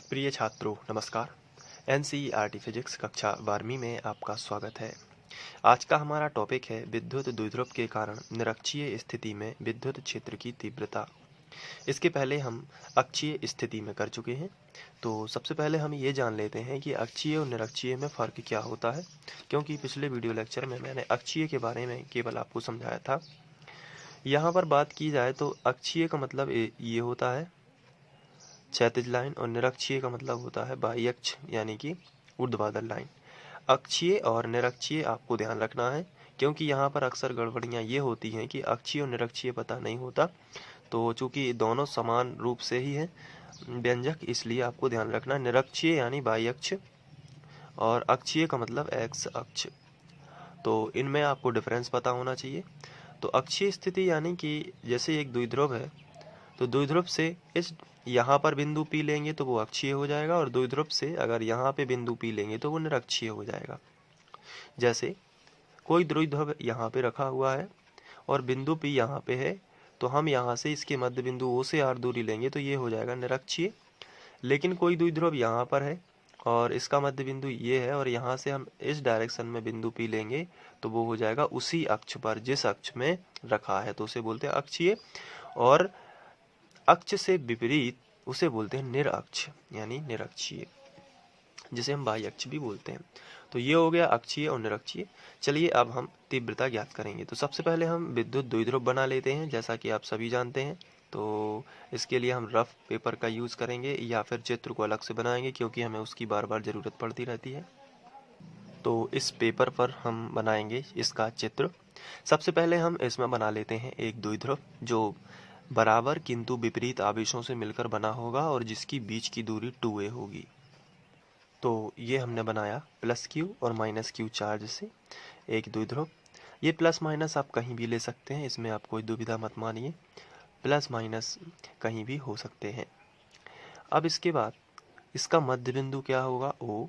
प्रिय छात्रों नमस्कार। एनसीईआरटी फिजिक्स कक्षा 12वीं में आपका स्वागत है। आज का हमारा टॉपिक है विद्युत द्विध्रुव के कारण निरक्षीय स्थिति में विद्युत क्षेत्र की तीव्रता। इसके पहले हम अक्षीय स्थिति में कर चुके हैं, तो सबसे पहले हम ये जान लेते हैं कि अक्षीय और निरक्षीय में फ़र्क क्या होता है, क्योंकि पिछले वीडियो लेक्चर में मैंने अक्षीय के बारे में केवल आपको समझाया था। यहाँ पर बात की जाए तो अक्षीय का मतलब ये होता है क्षैतिज लाइन, और निरक्षीय का मतलब होता है बाह्य अक्ष यानी कि ऊर्ध्वाधर लाइन। अक्षीय और निरक्षीय आपको ध्यान रखना है, क्योंकि यहाँ पर अक्सर गड़बड़ियाँ ये होती हैं कि अक्षीय और निरक्षीय पता नहीं होता। तो चूंकि दोनों समान रूप से ही है व्यंजक, इसलिए आपको ध्यान रखना निरक्षीय यानी बाह्य अक्ष और अक्षीय का मतलब एक्स अक्ष। तो इनमें आपको डिफरेंस पता होना चाहिए। तो अक्षीय स्थिति यानी कि जैसे एक द्विध्रुव है, तो द्विध्रुव से इस यहाँ पर बिंदु P लेंगे तो वो अक्षीय हो जाएगा, और द्विध्रुव से अगर यहाँ पे बिंदु P लेंगे तो वो निरक्षीय हो जाएगा। जैसे कोई द्विध्रुव यहाँ पे रखा हुआ है और बिंदु P यहाँ पे है, तो हम यहाँ से इसके मध्य बिंदु O से R दूरी लेंगे तो ये हो जाएगा निरक्षीय। लेकिन कोई द्विध्रुव यहाँ पर है और इसका मध्य बिंदु ये है, और यहाँ से हम इस डायरेक्शन में बिंदु P लेंगे तो वो हो जाएगा उसी अक्ष पर जिस अक्ष में रखा है, तो उसे बोलते हैं अक्षीय। और अक्ष से विपरीत उसे बोलते हैं निरअक्ष यानी निरक्षीय, जिसे हम बाह्य अक्ष भी बोलते हैं। तो ये हो गया अक्षीय और निरक्षीय। चलिए अब हम तीव्रता ज्ञात करेंगे। तो सबसे पहले हम विद्युत द्विध्रुव बना लेते हैं, जैसा कि आप सभी जानते हैं। तो इसके लिए हम रफ पेपर का यूज़ करेंगे या फिर चित्र को अलग से बनाएंगे, क्योंकि हमें उसकी बार बार ज़रूरत पड़ती रहती है। तो इस पेपर पर हम बनाएंगे इसका चित्र। सबसे पहले हम इसमें बना लेते हैं एक द्विध्रुव जो बराबर किंतु विपरीत आवेशों से मिलकर बना होगा और जिसकी बीच की दूरी 2a होगी। तो ये हमने बनाया प्लस q और माइनस q चार्ज से एक द्विध्रुव। ये प्लस माइनस आप कहीं भी ले सकते हैं, इसमें आप कोई दुविधा मत मानिए, प्लस माइनस कहीं भी हो सकते हैं। अब इसके बाद इसका मध्य बिंदु क्या होगा O,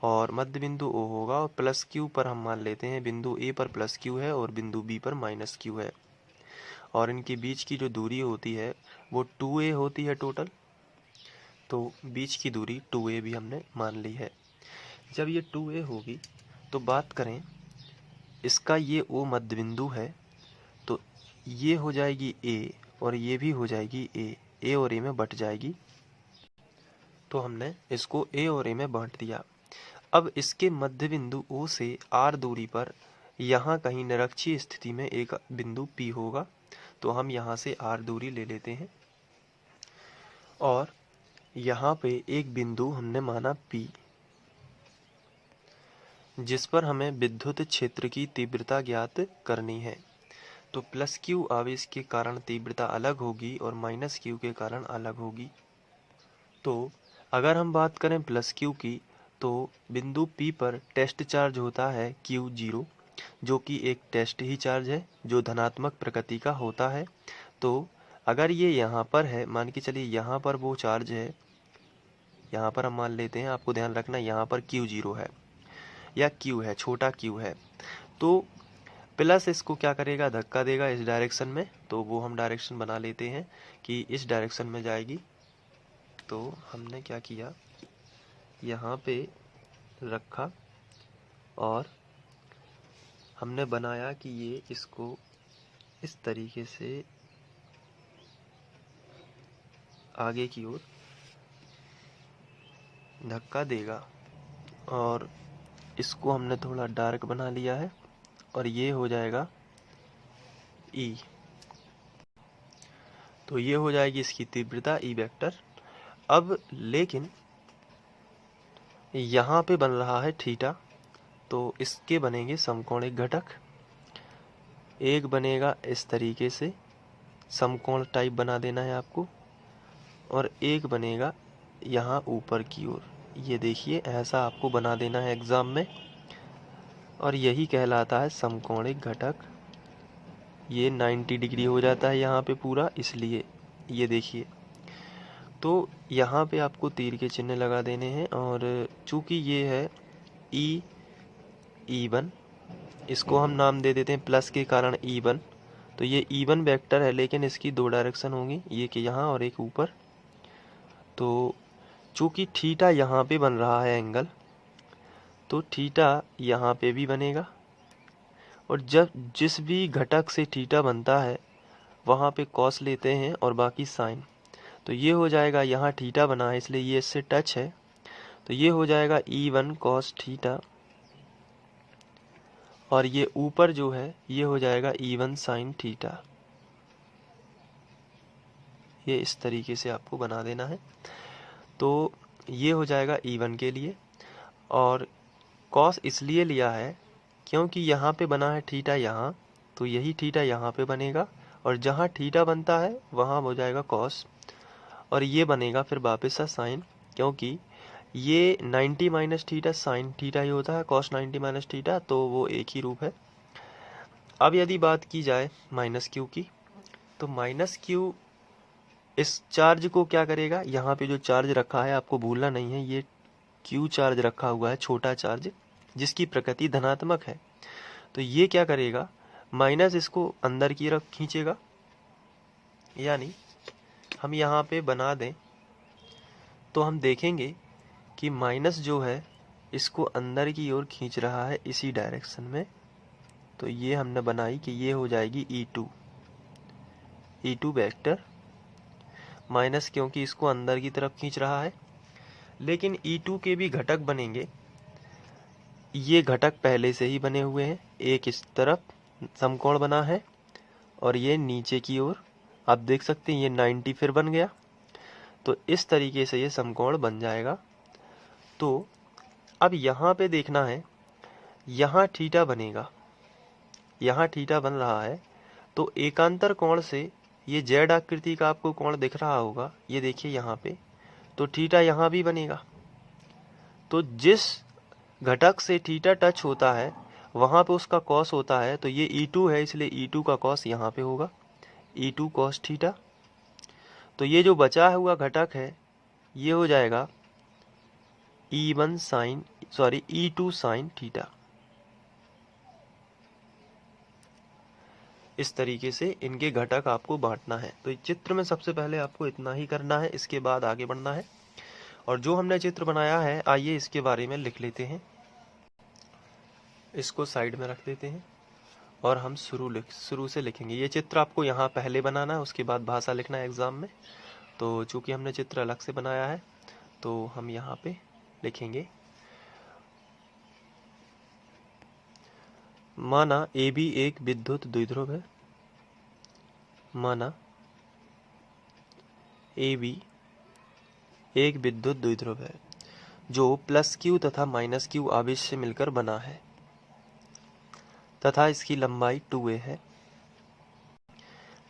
और मध्य बिंदु O होगा, और प्लस q पर हम मान लेते हैं बिंदु A पर प्लस q है और बिंदु B पर माइनस q है, और इनके बीच की जो दूरी होती है वो 2a होती है टोटल। तो बीच की दूरी 2a भी हमने मान ली है। जब ये 2a होगी तो बात करें इसका, ये O मध्य बिंदु है, तो ये हो जाएगी a और ये भी हो जाएगी a और a में बट जाएगी। तो हमने इसको a और a में बांट दिया। अब इसके मध्य बिंदु O से R दूरी पर यहाँ कहीं निरक्षीय स्थिति में एक बिंदु P होगा, तो हम यहाँ से R दूरी ले लेते हैं, और यहाँ पे एक बिंदु हमने माना P, जिस पर हमें विद्युत क्षेत्र की तीव्रता ज्ञात करनी है। तो प्लस Q आवेश के कारण तीव्रता अलग होगी और माइनस Q के कारण अलग होगी। तो अगर हम बात करें प्लस Q की, तो बिंदु P पर टेस्ट चार्ज होता है Q0, जो कि एक टेस्ट ही चार्ज है जो धनात्मक प्रकृति का होता है। तो अगर ये यहाँ पर है, मान के चलिए यहाँ पर वो चार्ज है, यहाँ पर हम मान लेते हैं, आपको ध्यान रखना यहाँ पर Q0 है या Q है, छोटा Q है, तो प्लस इसको क्या करेगा, धक्का देगा इस डायरेक्शन में। तो वो हम डायरेक्शन बना लेते हैं कि इस डायरेक्शन में जाएगी। तो हमने क्या किया, यहाँ पे रखा और हमने बनाया कि ये इसको इस तरीके से आगे की ओर धक्का देगा, और इसको हमने थोड़ा डार्क बना लिया है, और ये हो जाएगा E। तो ये हो जाएगी इसकी तीव्रता E वेक्टर। अब लेकिन यहाँ पे बन रहा है थीटा, तो इसके बनेंगे समकोणिक घटक। एक बनेगा इस तरीके से, समकोण टाइप बना देना है आपको, और एक बनेगा यहाँ ऊपर की ओर, ये देखिए ऐसा आपको बना देना है एग्जाम में, और यही कहलाता है समकोणिक घटक। ये 90 डिग्री हो जाता है यहाँ पे पूरा, इसलिए ये देखिए। तो यहाँ पे आपको तीर के चिन्ह लगा देने हैं, और चूंकि ये है E1, इसको हम नाम दे देते हैं प्लस के कारण E1। तो ये E1 वेक्टर है, लेकिन इसकी दो डायरेक्शन होंगी, एक यहाँ और एक ऊपर। तो चूँकि थीटा यहाँ पे बन रहा है एंगल, तो थीटा यहाँ पे भी बनेगा, और जब जिस भी घटक से थीटा बनता है वहाँ पे कॉस लेते हैं और बाकी साइन। तो ये हो जाएगा, यहाँ थीटा बना है इसलिए ये इससे टच है, तो ये हो जाएगा E1 cos थीटा, और ये ऊपर जो है ये हो जाएगा E1 sin थीटा। ये इस तरीके से आपको बना देना है। तो ये हो जाएगा E1 के लिए, और cos इसलिए लिया है क्योंकि यहाँ पे बना है थीटा यहाँ, तो यही थीटा यहाँ पे बनेगा, और जहाँ थीटा बनता है वहाँ हो जाएगा cos, और ये बनेगा फिर वापस साइन, क्योंकि ये 90 माइनस थीटा साइन थीटा ही होता है, cos 90 माइनस थीटा, तो वो एक ही रूप है। अब यदि बात की जाए माइनस क्यू की, तो माइनस क्यू इस चार्ज को क्या करेगा, यहाँ पे जो चार्ज रखा है आपको भूलना नहीं है, ये क्यू चार्ज रखा हुआ है, छोटा चार्ज जिसकी प्रकृति धनात्मक है। तो ये क्या करेगा, माइनस इसको अंदर की तरफ खींचेगा, यानी हम यहाँ पे बना दें तो हम देखेंगे कि माइनस जो है इसको अंदर की ओर खींच रहा है इसी डायरेक्शन में। तो ये हमने बनाई कि ये हो जाएगी E2 वेक्टर, माइनस क्योंकि इसको अंदर की तरफ खींच रहा है। लेकिन E2 के भी घटक बनेंगे, ये घटक पहले से ही बने हुए हैं, एक इस तरफ समकोण बना है और ये नीचे की ओर आप देख सकते हैं ये 90 फिर बन गया, तो इस तरीके से ये समकोण बन जाएगा। तो अब यहाँ पे देखना है, यहाँ थीटा बनेगा, यहाँ थीटा बन रहा है, तो एकांतर कोण से ये जेड आकृति का आपको कोण दिख रहा होगा, ये देखिए यहाँ पे, तो थीटा यहाँ भी बनेगा। तो जिस घटक से थीटा टच होता है वहाँ पे उसका कॉस होता है, तो ये E2 है इसलिए E2 का कॉस यहाँ पे होगा, E2 cos थीटा। तो ये जो बचा हुआ घटक है ये हो जाएगा E2 sin थीटा। इस तरीके से इनके घटक आपको बांटना है। तो चित्र में सबसे पहले आपको इतना ही करना है, इसके बाद आगे बढ़ना है। और जो हमने चित्र बनाया है आइए इसके बारे में लिख लेते हैं। इसको साइड में रख देते हैं और हम शुरू से लिखेंगे। ये चित्र आपको यहाँ पहले बनाना है, उसके बाद भाषा लिखना है एग्जाम में। तो चूंकि हमने चित्र अलग से बनाया है तो हम यहाँ पे लिखेंगे, माना AB एक विद्युत द्विध्रुव है, माना AB एक विद्युत द्विध्रुव है जो प्लस Q तथा माइनस Q आवेश से मिलकर बना है तथा इसकी लंबाई 2a है।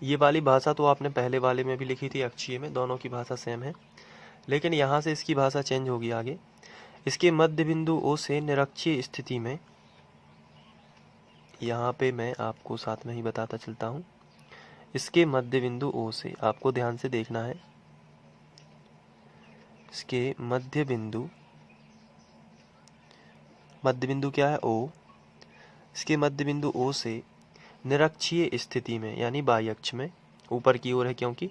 ये वाली भाषा तो आपने पहले वाले में भी लिखी थी, अक्षीय में, दोनों की भाषा सेम है, लेकिन यहाँ से इसकी भाषा चेंज होगी आगे। इसके मध्य बिंदु O से निरक्षीय स्थिति में, यहाँ पे मैं आपको साथ में ही बताता चलता हूँ, इसके मध्य बिंदु O से आपको ध्यान से देखना है, इसके मध्य बिंदु क्या है O, इसके मध्य बिंदु O से निरक्षीय स्थिति में यानी बाई अक्ष में, ऊपर की ओर है क्योंकि,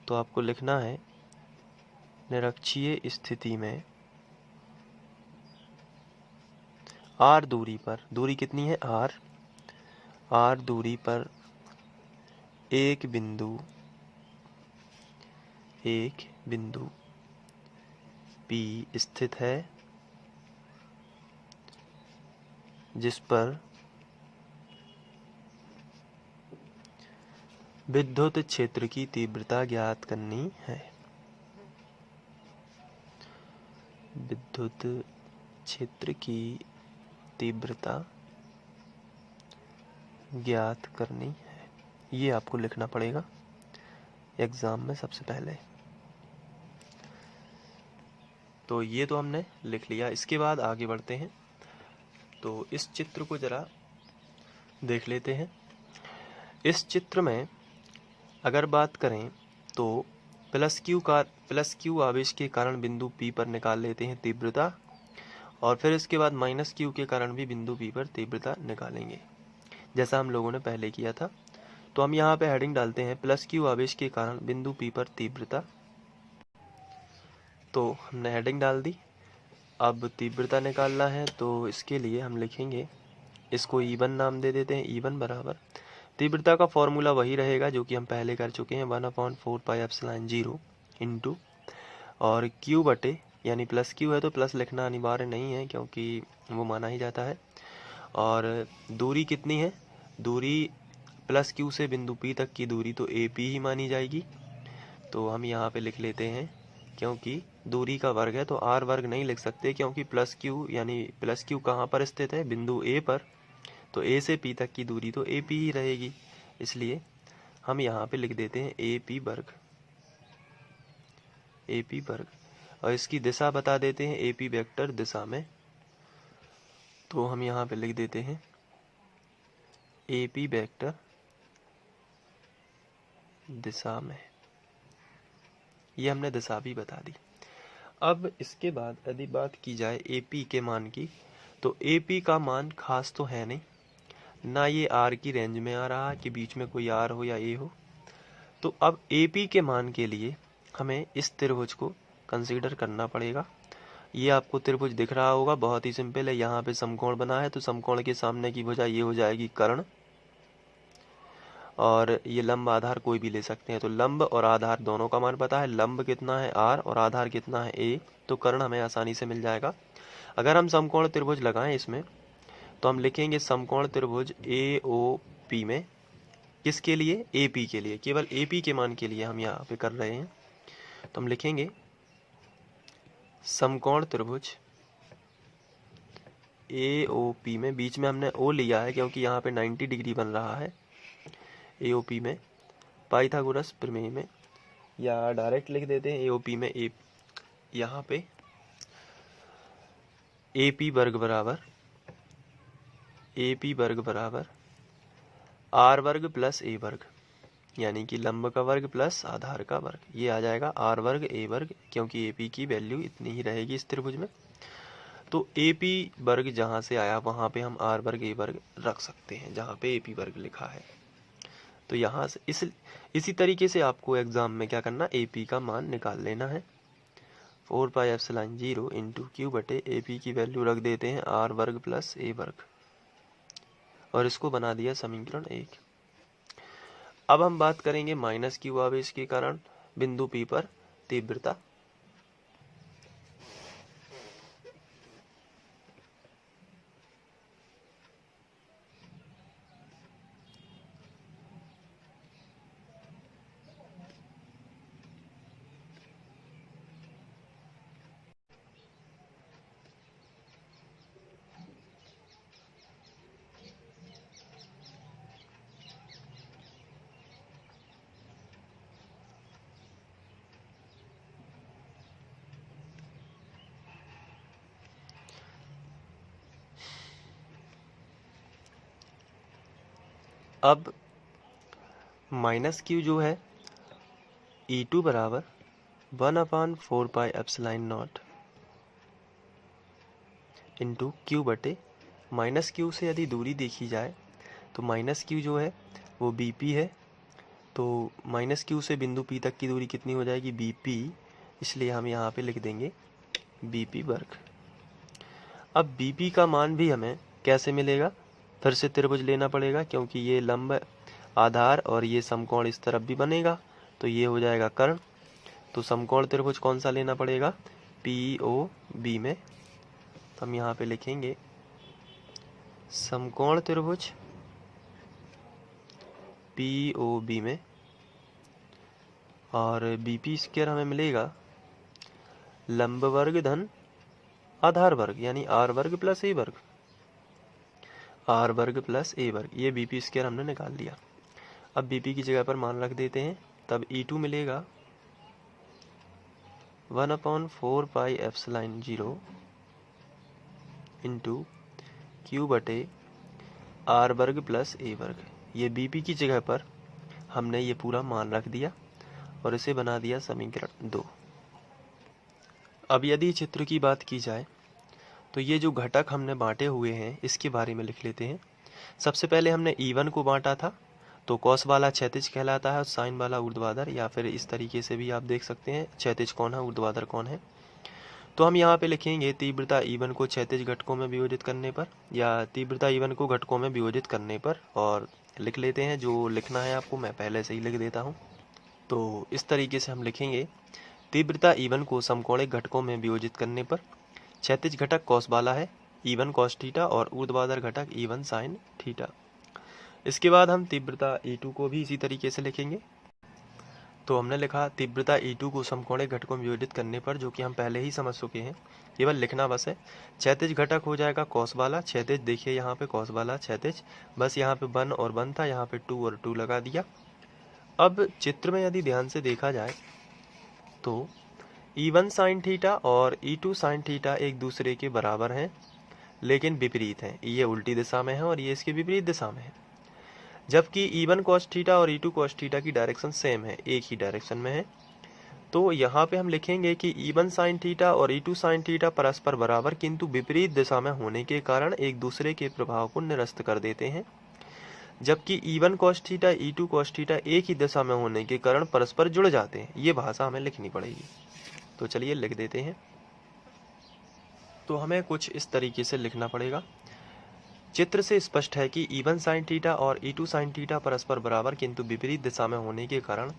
तो आपको लिखना है निरक्षीय स्थिति में R दूरी पर, दूरी कितनी है R दूरी पर एक बिंदु P स्थित है जिस पर विद्युत क्षेत्र की तीव्रता ज्ञात करनी है। विद्युत क्षेत्र की तीव्रता ज्ञात करनी है, ये आपको लिखना पड़ेगा एग्जाम में सबसे पहले। तो ये तो हमने लिख लिया, इसके बाद आगे बढ़ते हैं। तो इस चित्र को जरा देख लेते हैं। इस चित्र में अगर बात करें तो प्लस क्यू आवेश के कारण बिंदु P पर निकाल लेते हैं तीव्रता, और फिर इसके बाद माइनस क्यू के कारण भी बिंदु P पर तीव्रता निकालेंगे, जैसा हम लोगों ने पहले किया था। तो हम यहाँ पे हेडिंग डालते हैं प्लस क्यू आवेश के कारण बिंदु P पर तीव्रता। तो हमने हेडिंग डाल दी। अब तीव्रता निकालना है तो इसके लिए हम लिखेंगे, इसको E1 नाम दे देते हैं। E1 बराबर तीव्रता का फॉर्मूला वही रहेगा जो कि हम पहले कर चुके हैं, 1/4πε0 इंटू और Q बटे, यानी प्लस Q है तो प्लस लिखना अनिवार्य नहीं है क्योंकि वो माना ही जाता है। और दूरी कितनी है, दूरी प्लस Q से बिंदु P तक की दूरी तो AP ही मानी जाएगी। तो हम यहाँ पे लिख लेते हैं, क्योंकि दूरी का वर्ग है तो R वर्ग नहीं लिख सकते, क्योंकि प्लस Q यानी प्लस Q कहाँ पर स्थित है, बिंदु A पर। तो A से P तक की दूरी तो AP ही रहेगी, इसलिए हम यहाँ पे लिख देते हैं AP वर्ग, AP वर्ग। और इसकी दिशा बता देते हैं AP वेक्टर दिशा में, तो हम यहाँ पे लिख देते हैं AP वेक्टर दिशा में। ये हमने दिशा भी बता दी। अब इसके बाद यदि बात की जाए AP के मान की, तो AP का मान खास तो है नहीं, ना ये R की रेंज में आ रहा कि बीच में कोई R हो या A हो। तो अब AP के मान के लिए हमें इस त्रिभुज को कंसीडर करना पड़ेगा। ये आपको त्रिभुज दिख रहा होगा, बहुत ही सिंपल है। यहाँ पे समकोण बना है तो समकोण के सामने की भुजा ये हो जाएगी कर्ण, और ये लंब आधार कोई भी ले सकते हैं। तो लंब और आधार दोनों का मान पता है, लंब कितना है R और आधार कितना है A, तो कर्ण हमें आसानी से मिल जाएगा। अगर हम समकोण त्रिभुज लगाएं इसमें, तो हम लिखेंगे समकोण त्रिभुज AOP में, किसके लिए, AP के लिए, केवल AP के मान के लिए हम यहाँ पे कर रहे हैं। तो हम लिखेंगे समकोण त्रिभुज AOP में, बीच में हमने O लिया है क्योंकि यहाँ पे 90 डिग्री बन रहा है। AOP में पाइथागोरस प्रमेय में, या डायरेक्ट लिख देते हैं AOP में यहाँ पे AP वर्ग बराबर R वर्ग प्लस A वर्ग, यानी कि लंब का वर्ग प्लस आधार का वर्ग, ये आ जाएगा R वर्ग A वर्ग, क्योंकि AP की वैल्यू इतनी ही रहेगी इस त्रिभुज में। तो AP वर्ग जहाँ से आया वहाँ पे हम R वर्ग A वर्ग रख सकते हैं, जहाँ पे AP वर्ग लिखा है। तो यहाँ से इसी तरीके से आपको एग्जाम में क्या करना, AP का मान निकाल लेना है। 4πε0 इंटू Q बटे AP की वैल्यू रख देते हैं R वर्ग प्लस A वर्ग, और इसको बना दिया समीकरण 1। अब हम बात करेंगे माइनस Q आवेश के कारण बिंदु P पर तीव्रता। अब माइनस Q जो है E2 बराबर 1/4πε0 इंटू Q बटे, माइनस Q से यदि दूरी देखी जाए तो माइनस Q जो है वो BP है, तो माइनस Q से बिंदु P तक की दूरी कितनी हो जाएगी, BP, इसलिए हम यहाँ पे लिख देंगे BP वर्ग। अब BP का मान भी हमें कैसे मिलेगा, फिर से त्रिभुज लेना पड़ेगा, क्योंकि ये लंब आधार और ये समकोण इस तरफ भी बनेगा, तो ये हो जाएगा कर्ण। तो समकोण त्रिभुज कौन सा लेना पड़ेगा, POB में। तो हम यहाँ पे लिखेंगे समकोण त्रिभुज POB में, और BP स्क्वायर हमें मिलेगा लंब वर्ग धन आधार वर्ग, यानी R वर्ग प्लस A वर्ग, R वर्ग प्लस A वर्ग, ये BP स्क्वायर हमने निकाल लिया। अब BP की जगह पर मान रख देते हैं, तब E2 मिलेगा 1/4πε0 इंटू Q बटे R वर्ग प्लस A वर्ग। ये BP की जगह पर हमने ये पूरा मान रख दिया और इसे बना दिया समीकरण 2। अब यदि चित्र की बात की जाए तो ये जो घटक हमने बांटे हुए हैं इसके बारे में लिख लेते हैं। सबसे पहले हमने E1 को बांटा था, तो कॉस वाला क्षैतिज कहलाता है और साइन वाला ऊर्ध्वाधर, या फिर इस तरीके से भी आप देख सकते हैं क्षैतिज कौन है ऊर्ध्वाधर कौन है। तो हम यहाँ पे लिखेंगे तीव्रता E1 को क्षैतिज घटकों में विभाजित करने पर, या तीव्रता E1 को घटकों में विभाजित करने पर, और लिख लेते हैं। जो लिखना है आपको मैं पहले से ही लिख देता हूँ। तो इस तरीके से हम लिखेंगे तीव्रता E1 को समकोणिक घटकों में विभाजित करने पर क्षैतिज घटक कॉस वाला है E1 cos थीटा और ऊर्ध्वाधर घटक E1 sin थीटा। इसके बाद हम तीव्रता E2 को भी इसी तरीके से लिखेंगे। तो हमने लिखा तीव्रता E2 को समकोणिक घटकों में विभाजित करने पर, जो कि हम पहले ही समझ चुके हैं, केवल लिखना बस है। क्षैतिज घटक हो जाएगा कॉस वाला, क्षैतिज देखिए यहाँ पे कॉस वाला क्षैतिज, बस यहाँ पे 1 और 1 था, यहाँ पे 2 और 2 लगा दिया। अब चित्र में यदि ध्यान से देखा जाए तो E1 sin थीटा और E2 sin थीटा एक दूसरे के बराबर हैं, लेकिन विपरीत हैं। ये उल्टी दिशा में है और ये इसके विपरीत दिशा में है। जबकि E1 cos थीटा और E2 cos थीटा की डायरेक्शन सेम है, एक ही डायरेक्शन में है। तो यहाँ पे हम लिखेंगे कि E1 sin थीटा और E2 sin थीटा परस्पर बराबर किंतु विपरीत दिशा में होने के कारण एक दूसरे के प्रभाव को निरस्त कर देते हैं। जबकि E1 cos theta E2 cos theta एक ही दिशा में होने के कारण परस्पर जुड़ जाते हैं। ये भाषा हमें लिखनी पड़ेगी। तो चलिए लिख देते हैं। तो हमें कुछ इस तरीके से लिखना पड़ेगा। चित्र से स्पष्ट है कि E1 sin थीटा और E2 sin थीटा परस्पर बराबर किंतु विपरीत दिशा में होने के कारण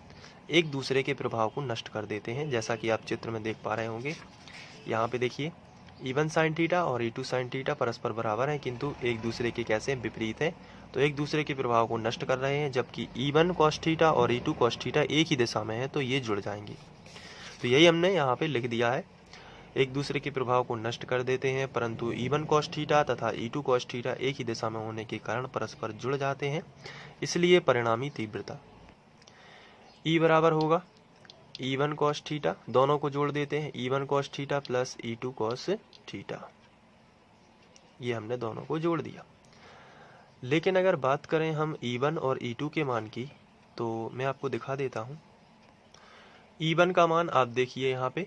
एक दूसरे के प्रभाव को नष्ट कर देते हैं, जैसा कि आप चित्र में देख पा रहे होंगे। यहाँ पे देखिए E1 sin थीटा और E2 sin थीटा परस्पर बराबर हैं किंतु एक दूसरे के कैसे विपरीत हैं, तो एक दूसरे के प्रभाव को नष्ट कर रहे हैं। जबकि E1 cos थीटा और E2 cos थीटा एक ही दिशा में है, तो ये जुड़ जाएंगे। तो यही हमने यहाँ पे लिख दिया है, एक दूसरे के प्रभाव को नष्ट कर देते हैं, परंतु E1 cos थीटा तथा E2 cos थीटा एक ही दिशा में होने के कारण परस्पर जुड़ जाते हैं। इसलिए परिणामी तीव्रता E बराबर होगा E1 cos थीटा, दोनों को जोड़ देते हैं, E1 cos theta plus E2 cos theta. ये हमने दोनों को जोड़ दिया। लेकिन अगर बात करें हम E1 और E2 के मान की, तो मैं आपको दिखा देता हूँ। E1 का मान आप देखिए यहाँ पे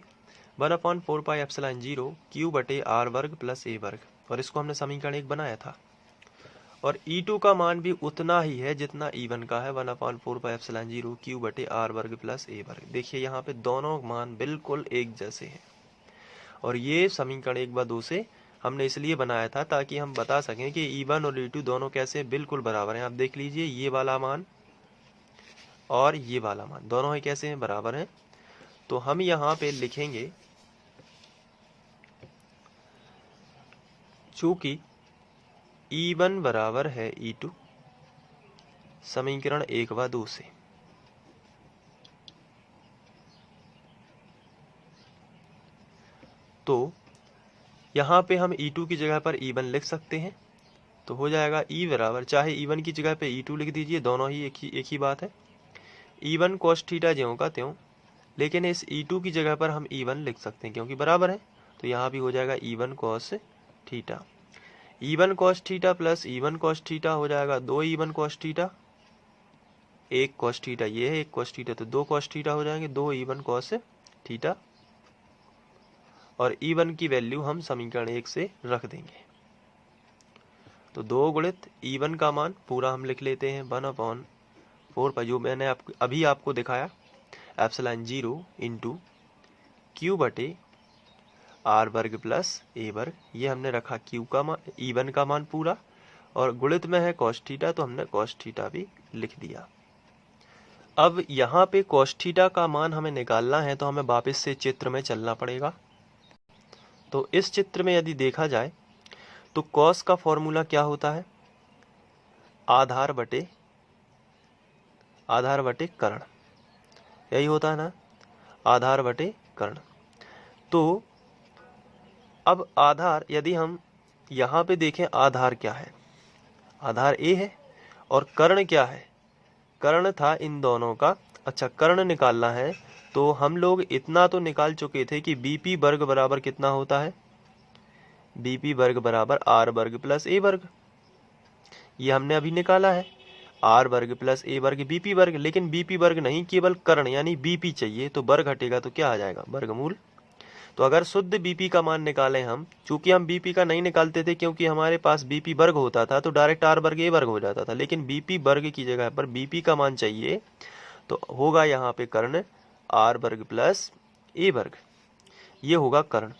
1/4 पाई एप्सिलॉन 0 Q बटे R वर्ग प्लस A वर्ग, और इसको हमने समीकरण 1 बनाया था। और E2 का मान भी उतना ही है जितना E1 का है, 1/4 पाई एप्सिलॉन 0 Q बटे R वर्ग प्लस A वर्ग। देखिए यहाँ पे दोनों मान बिल्कुल एक जैसे हैं, और ये समीकरण 1/2 से हमने इसलिए बनाया था ताकि हम बता सकें कि E1 और E2 दोनों कैसे बिल्कुल बराबर हैं। आप देख लीजिए ये वाला मान और ये वाला मान दोनों ही कैसे हैं, बराबर हैं। तो हम यहाँ पे लिखेंगे चूंकि E1 बराबर है E2 समीकरण 1/2 से, तो यहाँ पे हम E2 की जगह पर E1 लिख सकते हैं। तो हो जाएगा E बराबर, चाहे E1 की जगह पे E2 लिख दीजिए, दोनों ही एक ही बात है। E1 cos थीटा ज्यों का त्यों, लेकिन इस E2 की जगह पर हम E1 लिख सकते हैं क्योंकि बराबर है। तो यहाँ भी हो जाएगा E1 cos theta. E1 cos theta plus E1 cos theta हो जाएगा 2 E1 cos theta, 1 cos theta ये है, 1 cos थीटा, तो 2 cos थीटा हो जाएंगे, 2 E1 cos थीटा। और E1 की वैल्यू हम समीकरण 1 से रख देंगे। तो 2 गुणित E1 का मान पूरा हम लिख लेते हैं 1/4 पाई, जो मैंने अभी आपको दिखाया, एप्सिलॉन 0 इंटू Q बटे R वर्ग प्लस A वर्ग। ये हमने रखा Q का मान, E1 का मान पूरा, और गुणित में है cos थीटा, तो हमने cos थीटा भी लिख दिया। अब यहाँ पे cos थीटा का मान हमें निकालना है, तो हमें वापस से चित्र में चलना पड़ेगा। तो इस चित्र में यदि देखा जाए तो cos का फॉर्मूला क्या होता है, आधार बटे कर्ण, यही होता है ना, आधार बटे कर्ण। तो अब आधार यदि हम यहाँ पे देखें, आधार क्या है, आधार A है, और कर्ण क्या है, कर्ण था इन दोनों का। अच्छा, कर्ण निकालना है तो हम लोग इतना तो निकाल चुके थे कि BP वर्ग बराबर कितना होता है, BP वर्ग बराबर R वर्ग प्लस A वर्ग। ये हमने अभी निकाला है, R वर्ग प्लस A वर्ग BP वर्ग। लेकिन BP वर्ग नहीं, केवल कर्ण यानी BP चाहिए, तो वर्ग हटेगा तो क्या आ जाएगा, वर्गमूल। तो अगर शुद्ध BP का मान निकालें हम, चूंकि हम BP का नहीं निकालते थे क्योंकि हमारे पास BP वर्ग होता था, तो डायरेक्ट R वर्ग A वर्ग हो जाता था। लेकिन BP वर्ग की जगह पर BP का मान चाहिए, तो होगा यहाँ पे कर्ण R वर्ग प्लस A वर्ग, ये होगा कर्ण।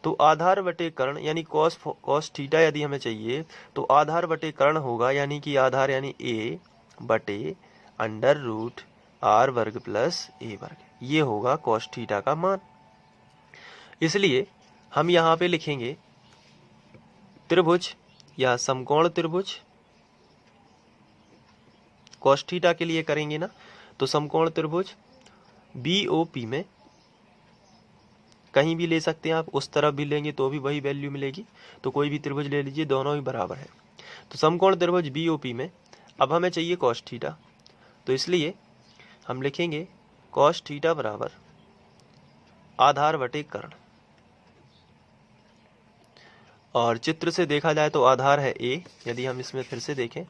तो आधार बटे कर्ण यानी कॉस थीटा यदि हमें चाहिए तो आधार बटे कर्ण होगा, यानी कि आधार यानी a बटे अंडर रूट r वर्ग प्लस a वर्ग, ये होगा कॉस थीटा का मान। इसलिए हम यहाँ पे लिखेंगे त्रिभुज या समकोण त्रिभुज, कॉस थीटा के लिए करेंगे ना, तो समकोण त्रिभुज BOP में कहीं भी ले सकते हैं आप, उस तरफ भी लेंगे तो भी वही वैल्यू मिलेगी, तो कोई भी त्रिभुज ले लीजिए, दोनों ही बराबर है। तो समकोण त्रिभुज BOP में अब हमें चाहिए कॉस थीटा, तो इसलिए हम लिखेंगे कॉस थीटा बराबर आधार बटे कर्ण, और चित्र से देखा जाए तो आधार है a, यदि हम इसमें फिर से देखें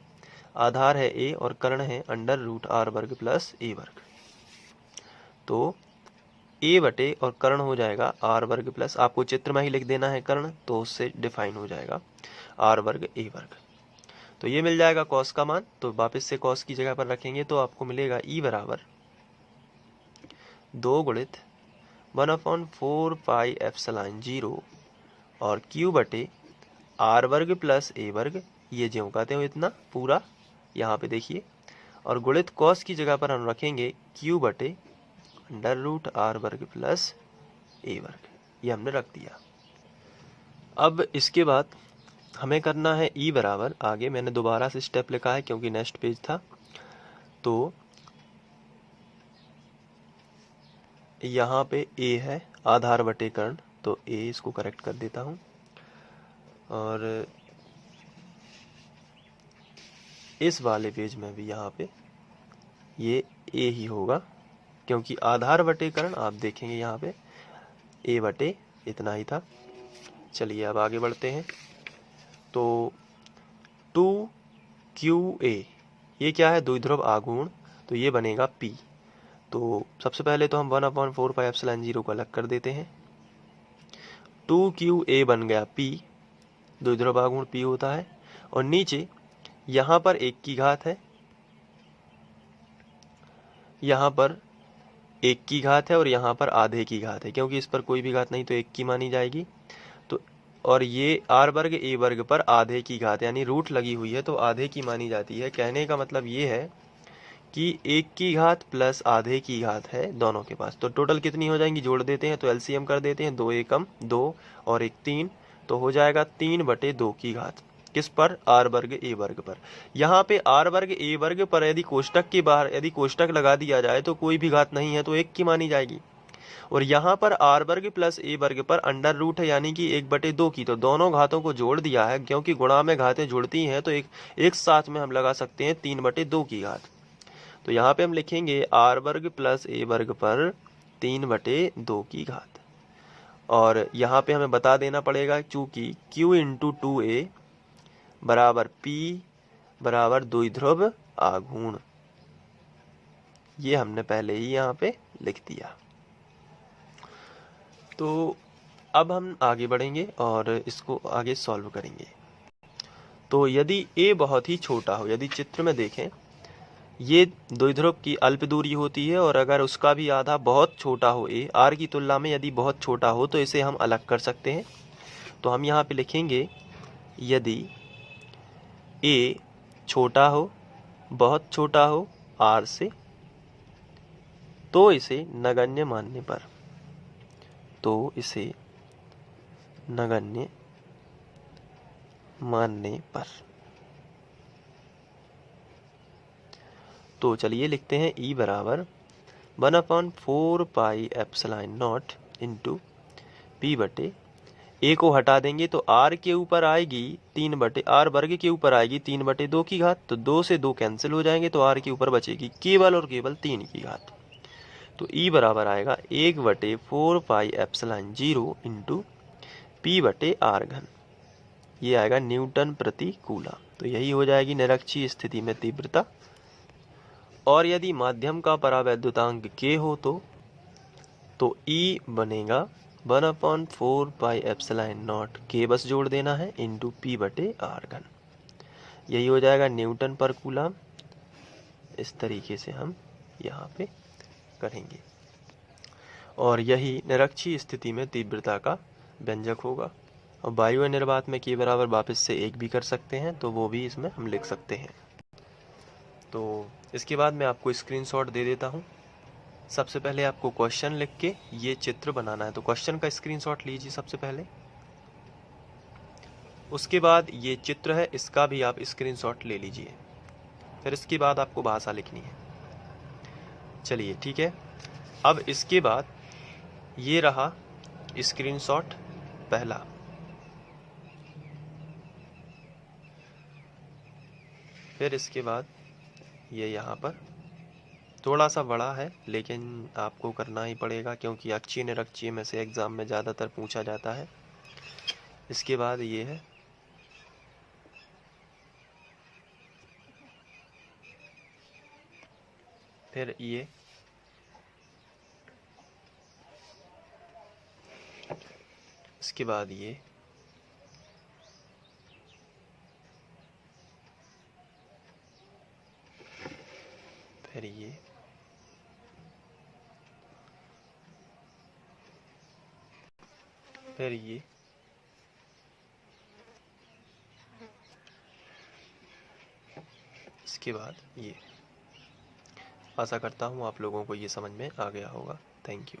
आधार है a और कर्ण है अंडर रूट r वर्ग प्लस a वर्ग, तो a बटे और कर्ण हो जाएगा r वर्ग प्लस, आपको चित्र में ही लिख देना है कर्ण, तो उससे डिफाइन हो जाएगा r वर्ग a वर्ग। तो ये मिल जाएगा कॉस का मान, तो वापस से कॉस की जगह पर रखेंगे तो आपको मिलेगा e बराबर 2 गुणित 1/4 पाई एप्सिलॉन 0 और q बटे r वर्ग प्लस a वर्ग, ये ज्यों का त्यों इतना पूरा यहाँ पे देखिए, और गुणित कॉस की जगह पर हम रखेंगे q बटे अंडर रूट r वर्ग प्लस a वर्ग, ये हमने रख दिया। अब इसके बाद हमें करना है e बराबर, आगे मैंने दोबारा से स्टेप लिखा है क्योंकि नेक्स्ट पेज था, तो यहाँ पे a है आधार बटे कर्ण, तो a इसको करेक्ट कर देता हूँ, और इस वाले पेज में भी यहाँ पे ये a ही होगा, क्योंकि आधार बटे कर्ण आप देखेंगे यहाँ पे a बटे इतना ही था। चलिए अब आगे बढ़ते हैं, तो 2QA ये क्या है, द्विध्रुव आघूर्ण, तो ये बनेगा P। तो सबसे पहले तो हम 1/4 पाई एप्सिलॉन 0 को अलग कर देते हैं, 2QA बन गया P, द्विध्रुव आघूर्ण P होता है, और नीचे यहाँ पर 1 की घात है, यहाँ पर 1 की घात है और यहाँ पर आधे की घात है, क्योंकि इस पर कोई भी घात नहीं तो 1 की मानी जाएगी। तो और ये r वर्ग a वर्ग पर आधे की घात यानी रूट लगी हुई है, तो आधे की मानी जाती है। कहने का मतलब ये है कि 1 की घात प्लस आधे की घात है दोनों के पास, तो टोटल कितनी हो जाएंगी, जोड़ देते हैं तो एलसीएम कर देते हैं, 2 एकम 2 और 1 3, तो हो जाएगा 3/2 की घात, किस पर, r वर्ग a वर्ग पर। यहाँ पे r वर्ग a वर्ग पर यदि कोष्टक के बाहर यदि कोष्टक लगा दिया जाए तो कोई भी घात नहीं है, तो 1 की मानी जाएगी, और यहाँ पर r वर्ग प्लस a वर्ग पर अंडर रूट है यानी कि 1/2 की, तो दोनों घातों को जोड़ दिया है, क्योंकि गुणा में घातें जुड़ती हैं तो एक साथ में हम लगा सकते हैं 3/2 की घात। तो यहाँ पे हम लिखेंगे r वर्ग प्लस a वर्ग पर 3/2 की घात, और यहाँ पे हमें बता देना पड़ेगा चूंकि q इंटू 2a बराबर p बराबर द्विध्रुव आघूर्ण, ये हमने पहले ही यहाँ पे लिख दिया। तो अब हम आगे बढ़ेंगे और इसको आगे सॉल्व करेंगे। तो यदि a बहुत ही छोटा हो, यदि चित्र में देखें ये द्विध्रुव की अल्प दूरी होती है, और अगर उसका भी आधा बहुत छोटा हो, a r की तुलना में यदि बहुत छोटा हो, तो इसे हम अलग कर सकते हैं। तो हम यहाँ पे लिखेंगे यदि a छोटा हो, बहुत छोटा हो r से, तो इसे नगण्य मानने पर, तो इसे नगण्य मानने पर, तो चलिए लिखते हैं e बराबर 1/4 pi epsilon not into p बटे a को हटा देंगे तो r के ऊपर आएगी r वर्ग के ऊपर आएगी 3/2 की घात, तो 2 से 2 कैंसिल हो जाएंगे, तो r के ऊपर बचेगी केवल और केवल 3 की घात। तो e बराबर आएगा 1/4 पाई एप्सिलॉन 0 इंटू p बटे r घन, ये आएगा न्यूटन प्रति कूलम। तो यही हो जाएगी निरक्षीय स्थिति में तीव्रता। और यदि माध्यम का परावैद्युतांक k हो तो E बनेगा 1/4 पाई एप्सिलॉन नॉट, k बस जोड़ देना है, इंटू p बटे r घन, यही हो जाएगा न्यूटन पर कूलम। इस तरीके से हम यहाँ पे करेंगे, और यही निरक्षीय स्थिति में तीव्रता का व्यंजक होगा। और वायु अनिर्वात में के बराबर वापस से 1 भी कर सकते हैं, तो वो भी इसमें हम लिख सकते हैं। तो इसके बाद मैं आपको स्क्रीनशॉट दे देता हूँ। सबसे पहले आपको क्वेश्चन लिख के ये चित्र बनाना है, तो क्वेश्चन का स्क्रीनशॉट लीजिए सबसे पहले। उसके बाद ये चित्र है, इसका भी आप स्क्रीनशॉट ले लीजिए। फिर इसके बाद आपको भाषा लिखनी है। चलिए ठीक है। अब इसके बाद ये रहा स्क्रीनशॉट पहला। फिर इसके बाद ये यहाँ पर थोड़ा सा बड़ा है, लेकिन आपको करना ही पड़ेगा क्योंकि अक्षीय निरक्षीय में से एग्जाम में ज़्यादातर पूछा जाता है। इसके बाद ये है, फिर ये, इसके बाद ये, फिर ये, फिर ये, इसके बाद ये। आशा करता हूँ आप लोगों को ये समझ में आ गया होगा। Thank you.